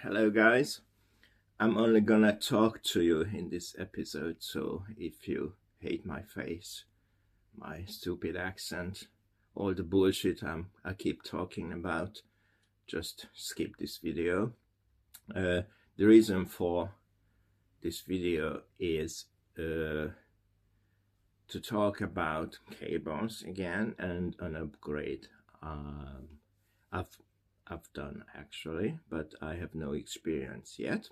Hello guys, I'm only gonna talk to you in this episode, so if you hate my face, my stupid accent, all the bullshit I keep talking about, just skip this video. The reason for this video is to talk about cables again and an upgrade I've done actually, but I have no experience yet.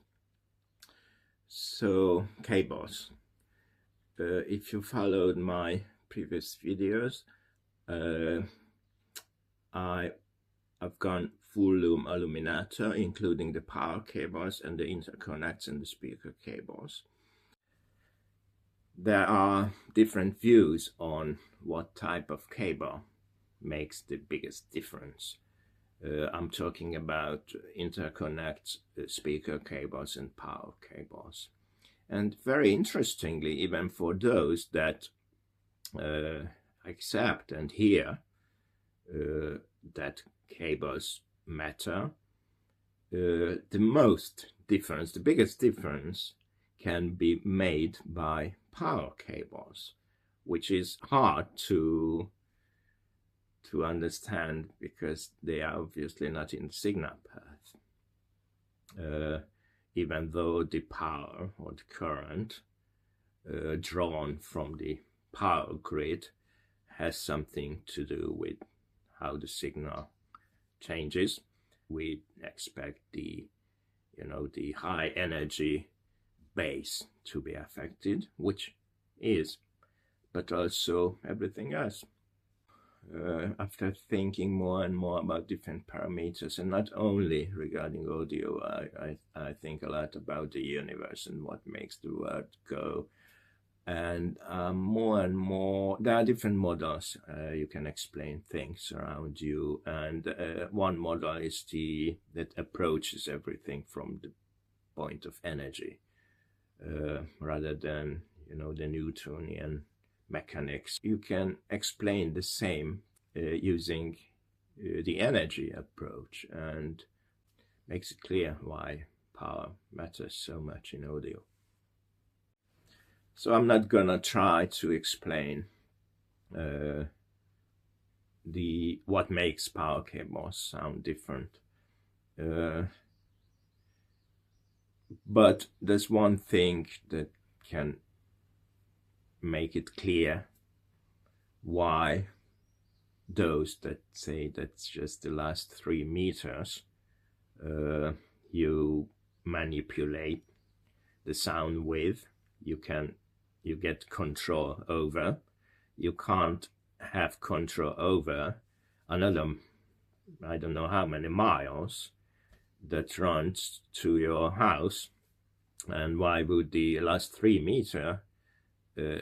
So cables, if you followed my previous videos, I've gone full loom Aluminata, including the power cables and the interconnects and the speaker cables. There are different views on what type of cable makes the biggest difference. I'm talking about interconnects, speaker cables and power cables. And very interestingly, even for those that accept and hear that cables matter, the biggest difference can be made by power cables, which is hard to understand because they are obviously not in the signal path, even though the power or the current drawn from the power grid has something to do with how the signal changes. We expect the high energy base to be affected, which is, but also everything else. After thinking more and more about different parameters, and not only regarding audio, I think a lot about the universe and what makes the world go. And more and more, there are different models. You can explain things around you, and one model is that approaches everything from the point of energy, rather than the Newtonian mechanics. You can explain the same using the energy approach, and makes it clear why power matters so much in audio. So I'm not gonna try to explain what makes power cables sound different, but there's one thing that can make it clear why those that say that's just the last 3 meters you manipulate the sound with, you get control over. You can't have control over another, I don't know how many miles that runs to your house. And why would the last 3 meters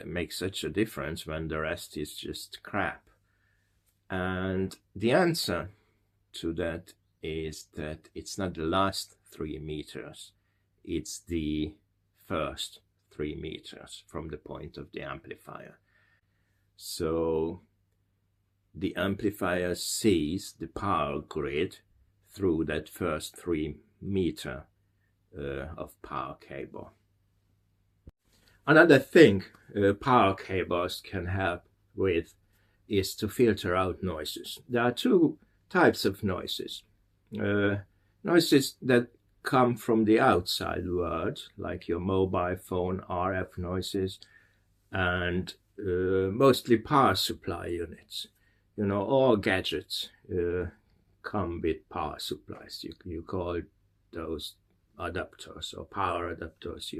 make such a difference when the rest is just crap? And the answer to that is that it's not the last 3 meters, it's the first 3 meters from the point of the amplifier. So the amplifier sees the power grid through that first 3 meters of power cable. Another thing power cables can help with is to filter out noises. There are 2 types of noises. Noises that come from the outside world, like your mobile phone RF noises, and mostly power supply units. All gadgets come with power supplies. You call those adapters or power adapters.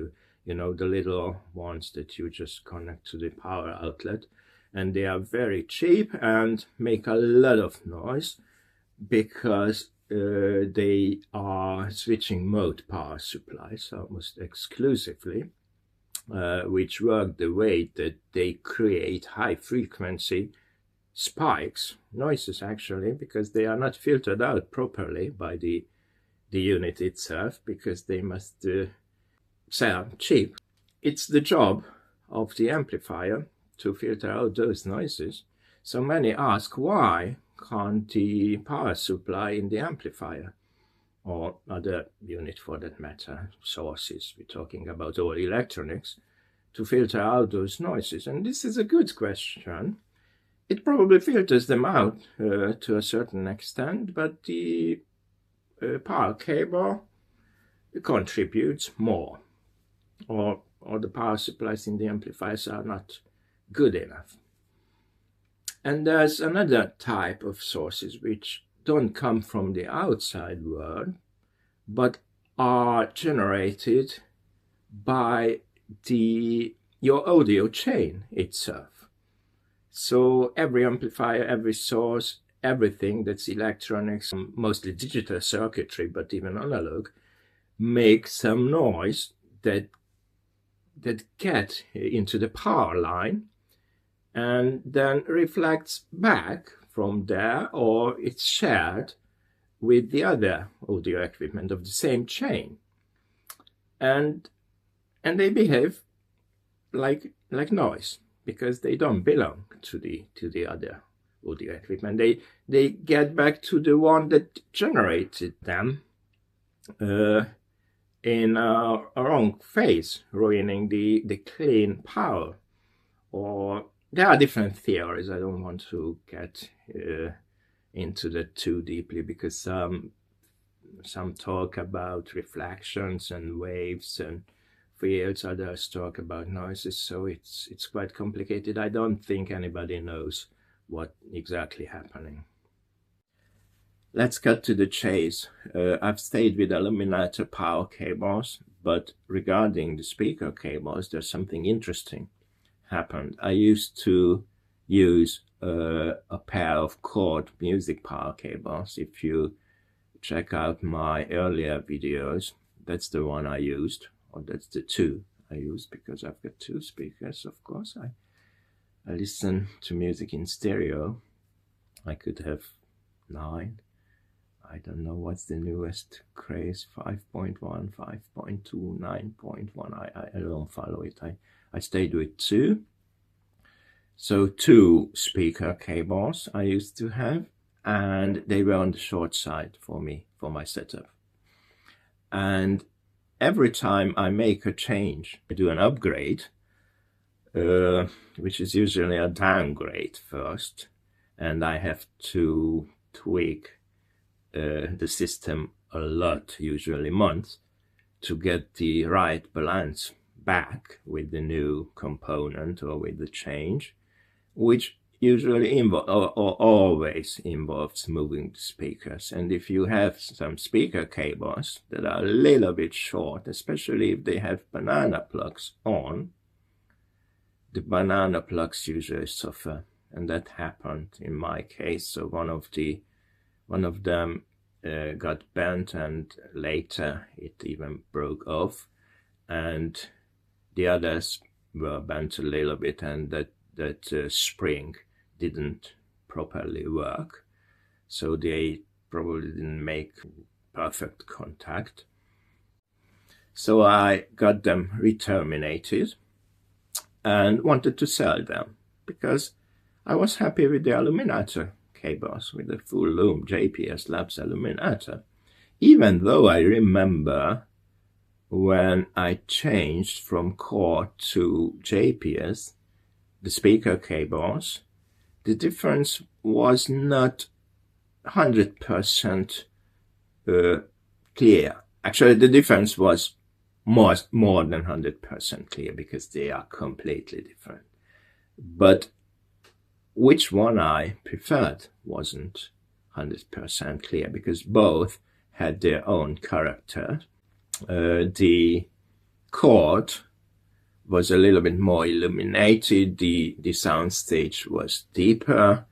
The little ones that you just connect to the power outlet, and they are very cheap and make a lot of noise because they are switching mode power supplies almost exclusively, which work the way that they create high frequency spikes, noises actually, because they are not filtered out properly by the unit itself, because they must sound cheap. It's the job of the amplifier to filter out those noises. So many ask, why can't the power supply in the amplifier or other unit for that matter, sources, we're talking about all electronics, to filter out those noises? And this is a good question. It probably filters them out to a certain extent, but the power cable contributes more, or the power supplies in the amplifiers are not good enough. And there's another type of sources which don't come from the outside world, but are generated by your audio chain itself. So every amplifier, every source, everything that's electronics, mostly digital circuitry, but even analog, makes some noise that get into the power line and then reflects back from there, or it's shared with the other audio equipment of the same chain. And they behave like noise, because they don't belong to the other audio equipment. They get back to the one that generated them in a wrong phase, ruining the clean power. Or there are different theories. I don't want to get into that too deeply, because some talk about reflections and waves and fields, others talk about noises, so it's quite complicated. I don't think anybody knows what exactly happening. Let's cut to the chase. I've stayed with Aluminata power cables, but regarding the speaker cables, there's something interesting happened. I used to use a pair of Chord music power cables. If you check out my earlier videos, that's the one I used, or that's the two I used, because I've got two speakers, of course. I listen to music in stereo. I could have 9. I don't know what's the newest craze, 5.1, 5.2, 9.1. I don't follow it. I stayed with 2. So 2 speaker cables I used to have, and they were on the short side for me, for my setup. And every time I make a change, I do an upgrade, which is usually a downgrade first, and I have to tweak the system a lot, usually months, to get the right balance back with the new component or with the change, which usually always involves moving the speakers. And if you have some speaker cables that are a little bit short, especially if they have banana plugs on, the banana plugs usually suffer, and that happened in my case. So one of them got bent, and later it even broke off, and the others were bent a little bit, and that spring didn't properly work, so they probably didn't make perfect contact. So I got them re-terminated and wanted to sell them, because I was happy with the Aluminata cables, with the full loom JPS Labs Aluminata, even though I remember when I changed from Chord to JPS, the speaker cables, the difference was not 100% clear. Actually, the difference was more than 100% clear, because they are completely different. But which one I preferred wasn't 100% clear, because both had their own character. The Chord was a little bit more illuminated, the soundstage was deeper,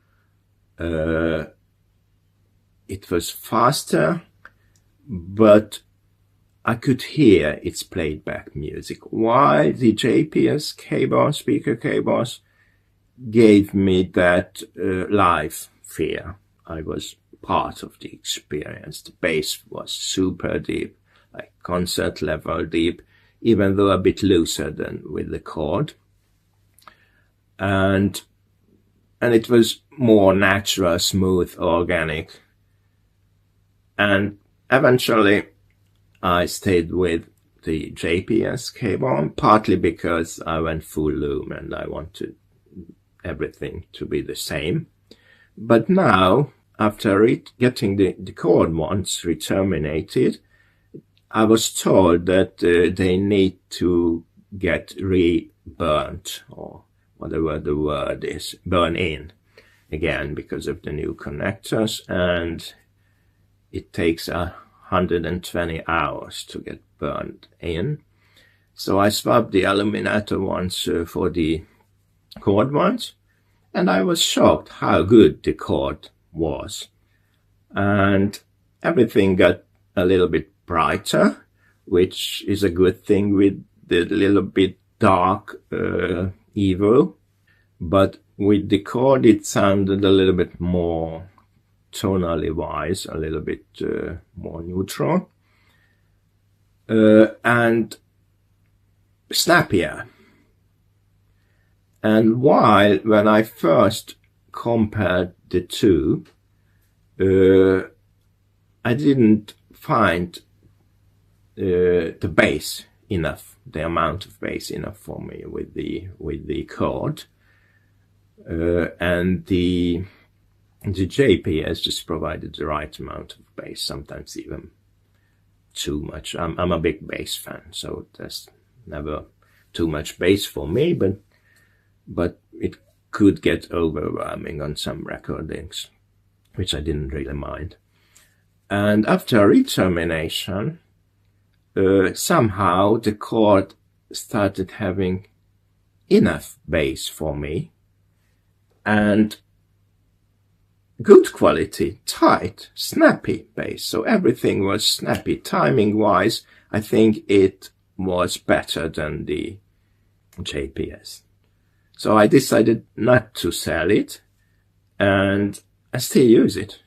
it was faster, but I could hear its playback music, while the JPS cable, speaker cables, gave me that live feel. I was part of the experience. The bass was super deep, like concert level deep, even though a bit looser than with the Chord. And it was more natural, smooth, organic. And eventually I stayed with the JPS cable, partly because I went full loom and I wanted everything to be the same. But now, after getting the Chord ones re-terminated, I was told that they need to get re-burnt, or whatever the word is, burn in again because of the new connectors, and it takes 120 hours to get burned in. So I swapped the Aluminata ones for the Chord ones, and I was shocked how good the Chord was. And everything got a little bit brighter, which is a good thing with the little bit dark Evo. But with the Chord, it sounded a little bit more tonally wise, a little bit more neutral, and snappier. And while when I first compared the two, I didn't find the bass enough, the amount of bass enough for me with the Chord, and the JPS just provided the right amount of bass, sometimes even too much. I'm a big bass fan, so there's never too much bass for me, but it could get overwhelming on some recordings, which I didn't really mind. And after re-termination, somehow the Chord started having enough bass for me, and good quality, tight, snappy bass. So everything was snappy. Timing-wise, I think it was better than the JPS. So I decided not to sell it, and I still use it.